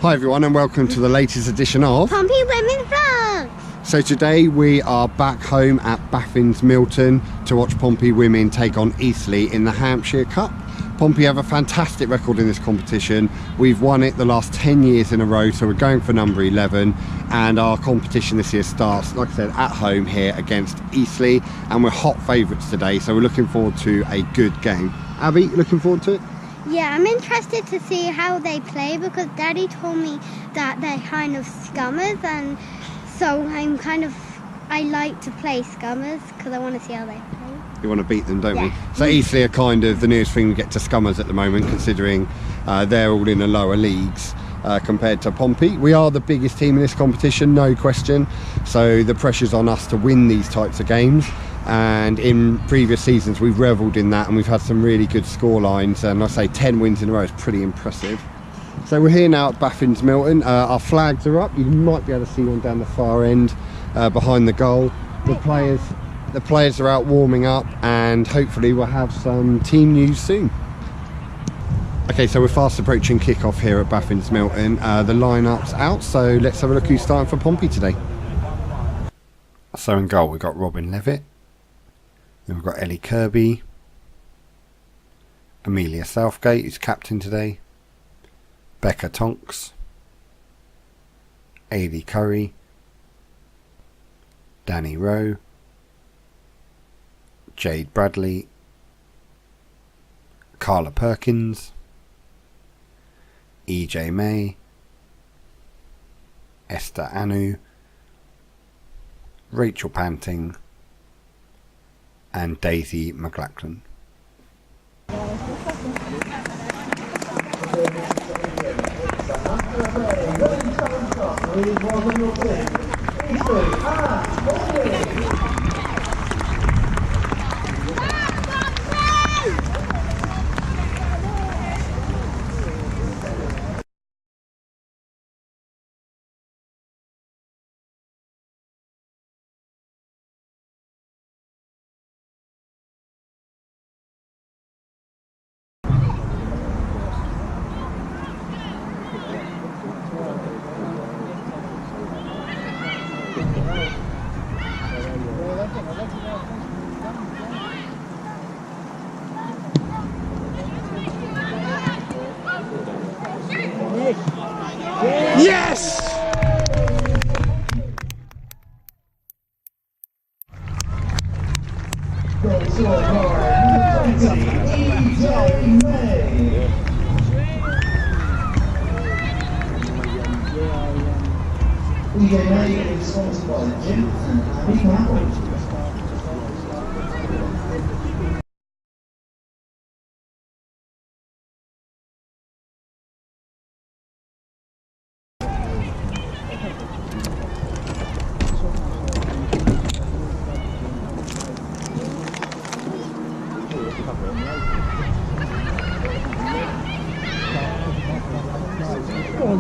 Hi everyone and welcome to the latest edition of Pompey Women vlog. So today we are back home at Baffin's Milton to watch Pompey Women take on Eastleigh in the Hampshire Cup. Pompey have a fantastic record in this competition. We've won it the last 10 years in a row, so we're going for number 11, and our competition this year starts, like I said, at home here against Eastleigh, and we're hot favourites today, so we're looking forward to a good game. Abby, looking forward to it? Yeah, I'm interested to see how they play because Daddy told me that they're kind of scummers, and so I like to play scummers because I want to see how they play. You want to beat them, don't we? Yeah. So Eastleigh are kind of the nearest thing we get to scummers at the moment, considering they're all in the lower leagues compared to Pompey. We are the biggest team in this competition, no question, so the pressure's on us to win these types of games. And in previous seasons we've revelled in that, and we've had some really good score lines, and I say 10 wins in a row is pretty impressive. So we're here now at Baffin's Milton. Our flags are up. You might be able to see one down the far end behind the goal. The players are out warming up, and hopefully we'll have some team news soon. Okay, so we're fast approaching kick-off here at Baffin's Milton. The line-up's out, so let's have a look who's starting for Pompey today. So in goal we've got Robyn Levett. Then we've got Ellie Kirby, Amelia Southgate, who's captain today, Bekah Tonks, Eilidh Currie, Danny Rowe, Jade Bradley, Carla Perkins, EJ May, Esther Anu, Rachel Panting, and Daisy McLachlan. Yes! EJ May is sponsored by Jim and Abby.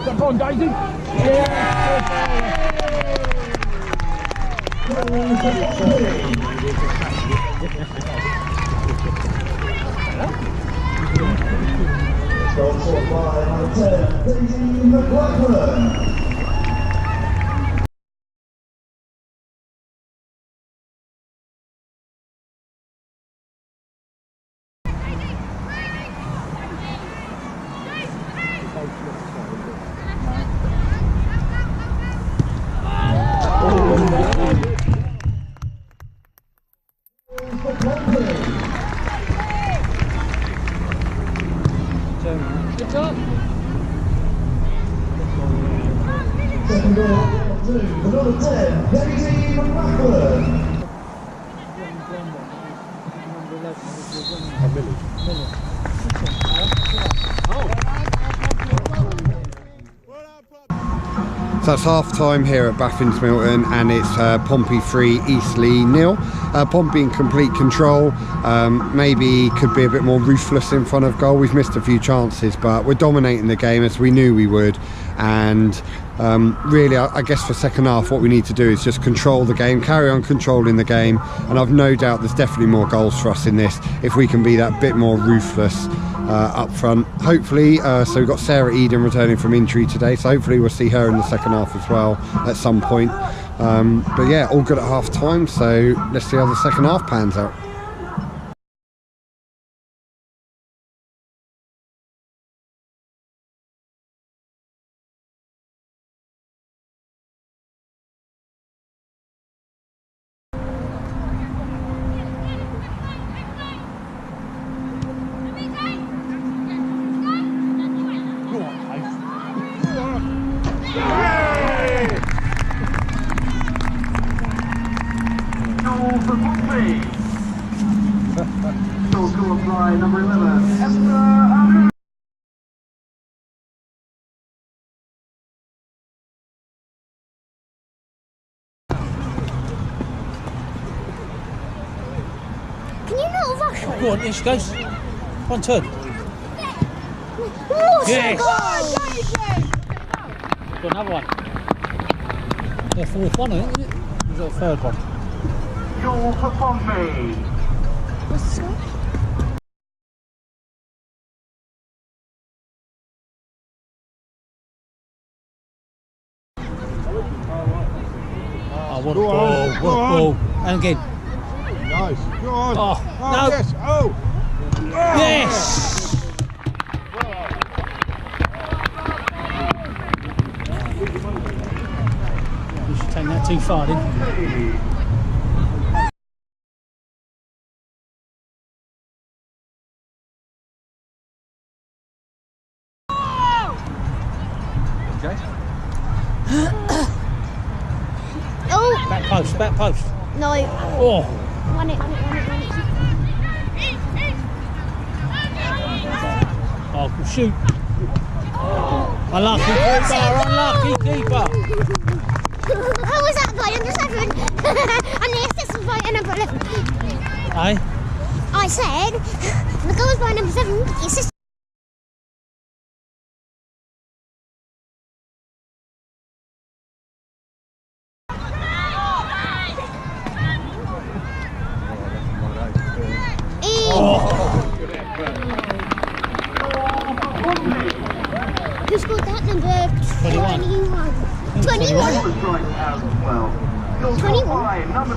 Come on, Daisy! Yeah! Sponsored by Daisy McLachlan. Good job! Second goal, two, for number 10, Daisy McLachlan. So it's half time here at Baffin's Milton, and it's Pompey 3, Eastleigh 0. Pompey in complete control, maybe could be a bit more ruthless in front of goal. We've missed a few chances, but we're dominating the game as we knew we would. and really I guess for second half what we need to do is just control the game, carry on controlling the game, and I've no doubt there's definitely more goals for us in this if we can be that bit more ruthless up front, hopefully. So we've got Sarah Eden returning from injury today, so hopefully we'll see her in the second half as well at some point. But yeah, all good at half time, so let's see how the second half pans out. To apply number 11, Esther Anu. Can you not rush her? Go on, here she goes. One turn. Yes! Got another one. The fourth one, isn't it? Is that the third one? Goal for Pompey. What's the score? Oh, what a ball, what a ball. And again. Nice. Go on. Oh, no. Yes. Oh. Yes! You should take that too far, didn't you? Oh! Back post, back post. No. Oh! Run it. Oh, shoot. Unlucky keeper. How was that by number 7? And the assist was by number 11. Hey? I said, the goal was by number 7, the assist. Who scored that number? 21. 21. Strike as well. Goal 21. by number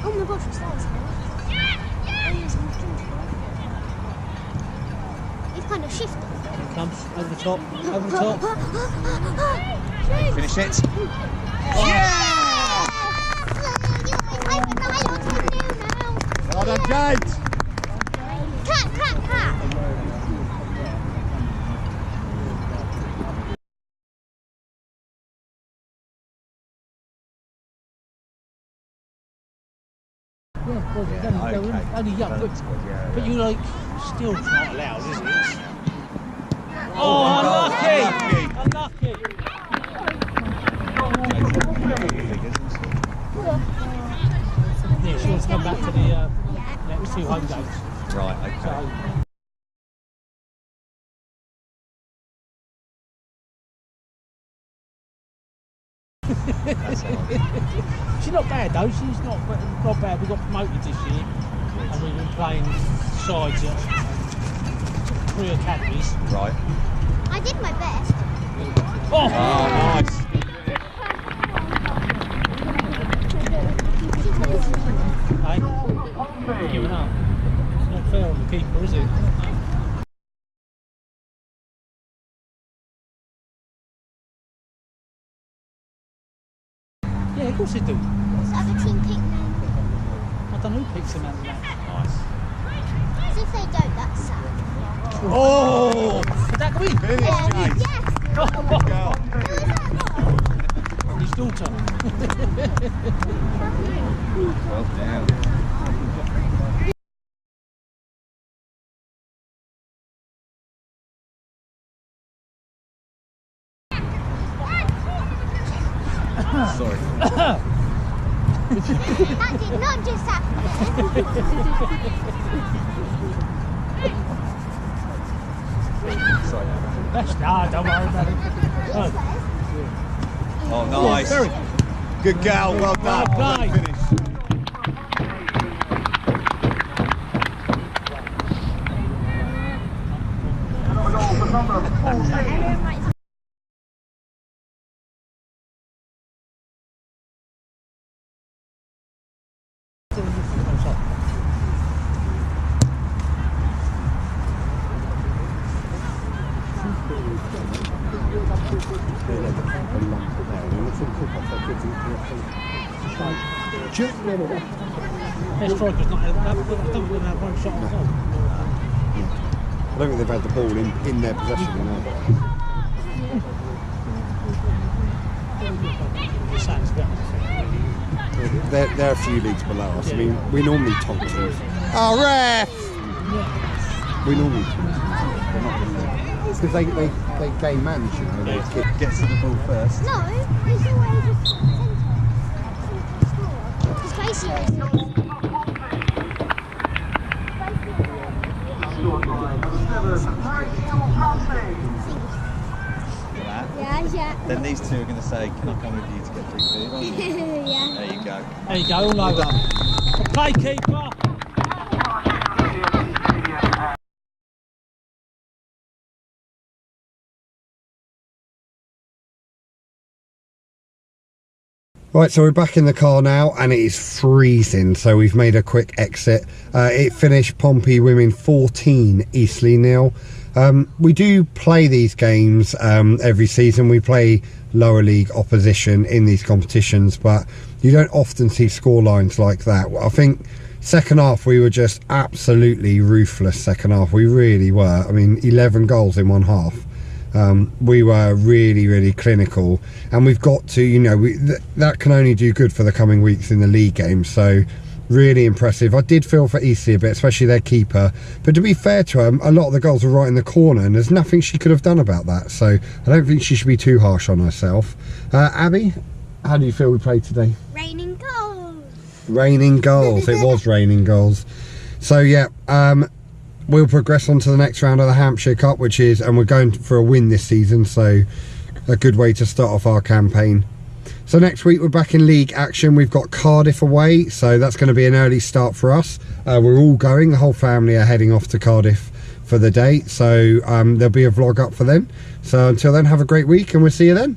Oh my gosh, it's stars. He's kind of shifted. Here comes, over the top. Finish it. Well done, Jade. Clap. Yeah, well, only young, but you like, still not allowed, is it? Oh, unlucky! Yeah, she wants to come back to the next 2 home games. Right, okay. She's not bad though, she's not bad. We got promoted this year and we've been playing sides at 3 academies. Right. I did my best. Oh, nice. Hey, giving up. It's not fair on the keeper, is it? Yeah, of course they do. What's the other team pick now? I don't know who picks them out of that. Nice. As if they don't, that's sad. Oh! Did that go in? Finish, Jade. Yes! Go. His daughter. Well down. Sorry. That did not just happen. Sorry. That's don't worry about it. Oh, nice. Very Good gal, well done. Well played. Finish. Their striker's not had that. I don't think they've had one shot on goal. I don't think they've had the ball in their possession, you know. Sounds better. They're a few leagues below us. I mean, we normally top teams. Oh, ref! We normally top teams. They're not really there. Because they game manage, you know. They Gets to the ball first. No, it's always a centre. It's basically yeah. Then these two are going to say, can I come with you to get free food? Aren't you? Yeah. There you go. There you go, all over. Play keeper. Right, so we're back in the car now and it is freezing, so we've made a quick exit. It finished Pompey Women 14, Eastleigh 0. We do play these games every season. We play lower league opposition in these competitions, but you don't often see scorelines like that. I think second half we were just absolutely ruthless. Second half we really were. I mean, 11 goals in one half. We were really clinical, and we've got to, you know, that can only do good for the coming weeks in the league games. So really impressive. I did feel for Eastleigh a bit, especially their keeper, but to be fair to her, a lot of the goals were right in the corner and there's nothing she could have done about that, so I don't think she should be too harsh on herself. Abby, how do you feel we played today? Raining goals. Raining goals. It was raining goals. So yeah, we'll progress on to the next round of the Hampshire Cup, which is, and we're going for a win this season, so a good way to start off our campaign. So next week we're back in league action. We've got Cardiff away, so that's going to be an early start for us. We're all going, the whole family are heading off to Cardiff for the day, so there'll be a vlog up for them. So until then, have a great week and we'll see you then.